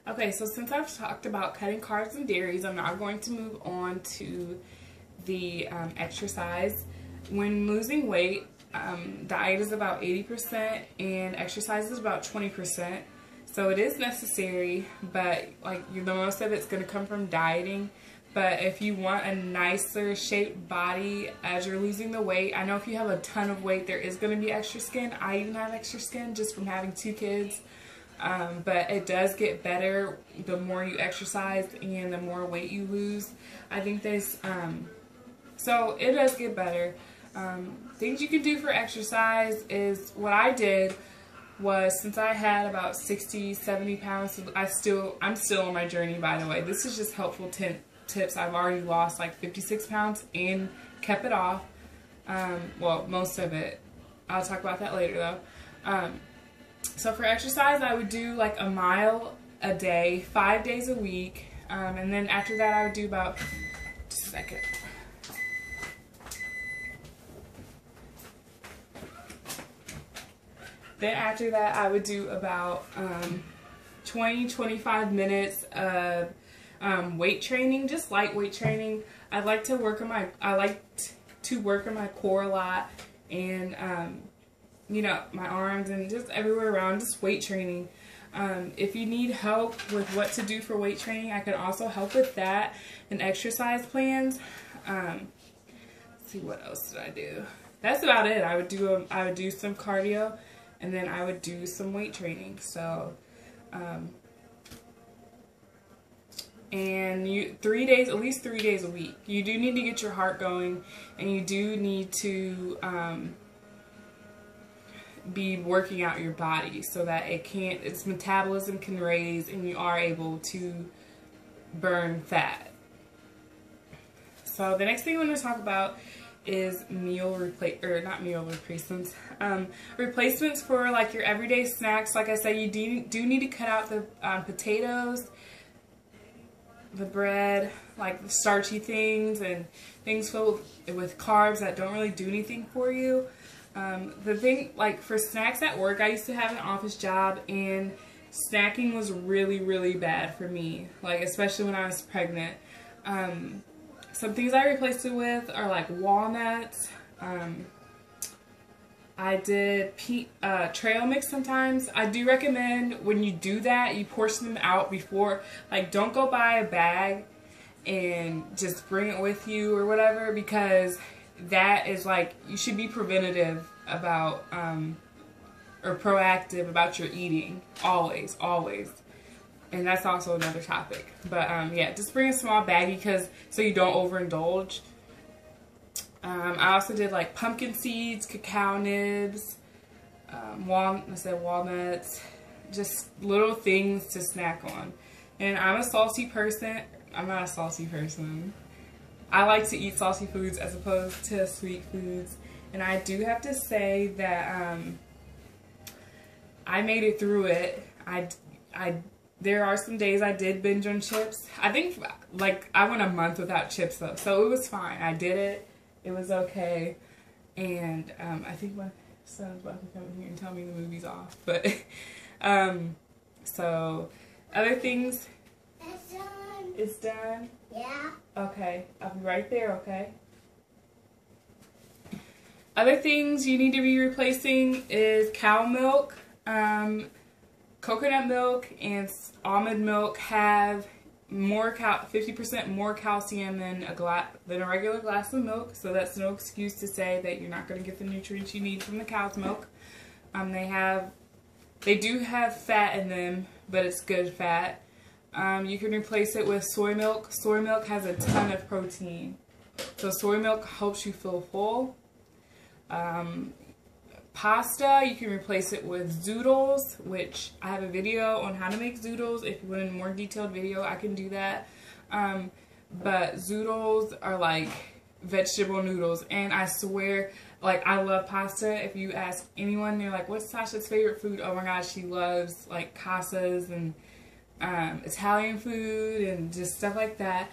Okay, so since I've talked about cutting carbs and dairies, I'm now going to move on to the exercise. When losing weight, diet is about 80% and exercise is about 20%. So it is necessary, but like the most of it's going to come from dieting. But if you want a nicer shaped body as you're losing the weight, I know if you have a ton of weight, there is going to be extra skin. I even have extra skin just from having 2 kids. But it does get better the more you exercise and the more weight you lose. I think there's, so it does get better. Things you can do for exercise is what I did was, since I had about 60, 70 pounds, I'm still on my journey, by the way. This is just helpful tips. I've already lost like 56 pounds and kept it off. Well, most of it. I'll talk about that later though. So for exercise, I would do like a mile a day, 5 days a week. And then after that, I would do about, just a second. Then after that, I would do about 20-25 minutes of weight training, just light weight training. I like to work on my core a lot, and you know, my arms and just everywhere around, just weight training. If you need help with what to do for weight training, I can also help with that and exercise plans. Let's see, what else did I do? That's about it. I would do some cardio, and then I would do some weight training. So, and at least 3 days a week. You do need to get your heart going, and you do need to be working out your body so that its metabolism can raise and you are able to burn fat. So the next thing I'm going to talk about is replacements for like your everyday snacks. Like I said, you do need to cut out the potatoes, the bread, like the starchy things and things filled with carbs that don't really do anything for you. The thing, like for snacks at work, I used to have an office job, and snacking was really, really bad for me, like especially when I was pregnant. Some things I replaced it with are like walnuts. I did trail mix sometimes. I do recommend when you do that, you portion them out before. Like, don't go buy a bag and just bring it with you or whatever, because that is like, you should be preventative about or proactive about your eating, always. And that's also another topic. But yeah, just bring a small baggie so you don't overindulge. I also did like pumpkin seeds, cacao nibs, walnuts, just little things to snack on. And I'm a salty person. I'm not a salty person. I like to eat salty foods as opposed to sweet foods. And I do have to say that I made it through it. There are some days I did binge on chips. I think like I went a month without chips though, so it was fine. I did it. It was okay. And I think my son's about to come in here and tell me the movie's off. But so other things. It's done. It's done? Yeah. Okay, I'll be right there, okay? Other things you need to be replacing is cow milk. Coconut milk and almond milk have 50% more calcium than a regular glass of milk, so that's no excuse to say that you're not going to get the nutrients you need from the cow's milk. They do have fat in them, but it's good fat. You can replace it with soy milk. Soy milk has a ton of protein, so soy milk helps you feel full. Pasta, you can replace it with zoodles, which I have a video on how to make zoodles. If you want a more detailed video, I can do that. But zoodles are like vegetable noodles, and I swear, like, I love pasta. If you ask anyone, they're like, what's Tasha's favorite food? Oh my gosh, she loves like casas and Italian food and just stuff like that.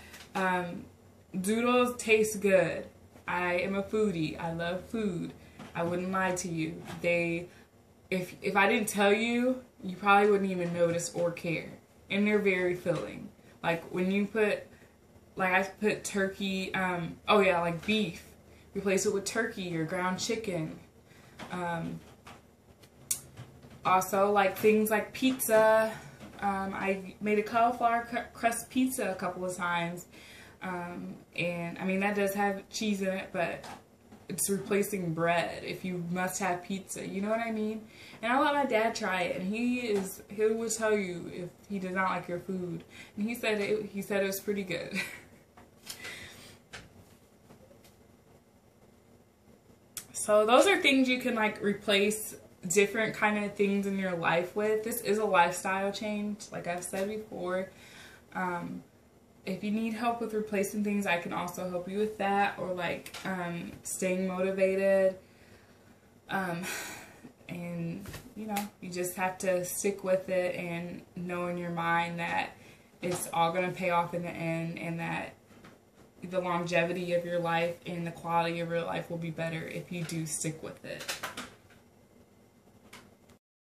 Zoodles taste good. I am a foodie. I love food. I wouldn't lie to you. If I didn't tell you, you probably wouldn't even notice or care. and they're very filling. Like when you put, like I put turkey, oh yeah, like beef, replace it with turkey or ground chicken. Also, like things like pizza. I made a cauliflower crust pizza a couple of times. And I mean, that does have cheese in it, but it's replacing bread if you must have pizza. You know what I mean? And I let my dad try it, and he will tell you if he does not like your food. And he said it was pretty good. So those are things you can like replace different kind of things in your life with. This is a lifestyle change, like I've said before. If you need help with replacing things, I can also help you with that, or like staying motivated. And you know, you just have to stick with it and know in your mind that it's all going to pay off in the end, and that the longevity of your life and the quality of your life will be better if you do stick with it.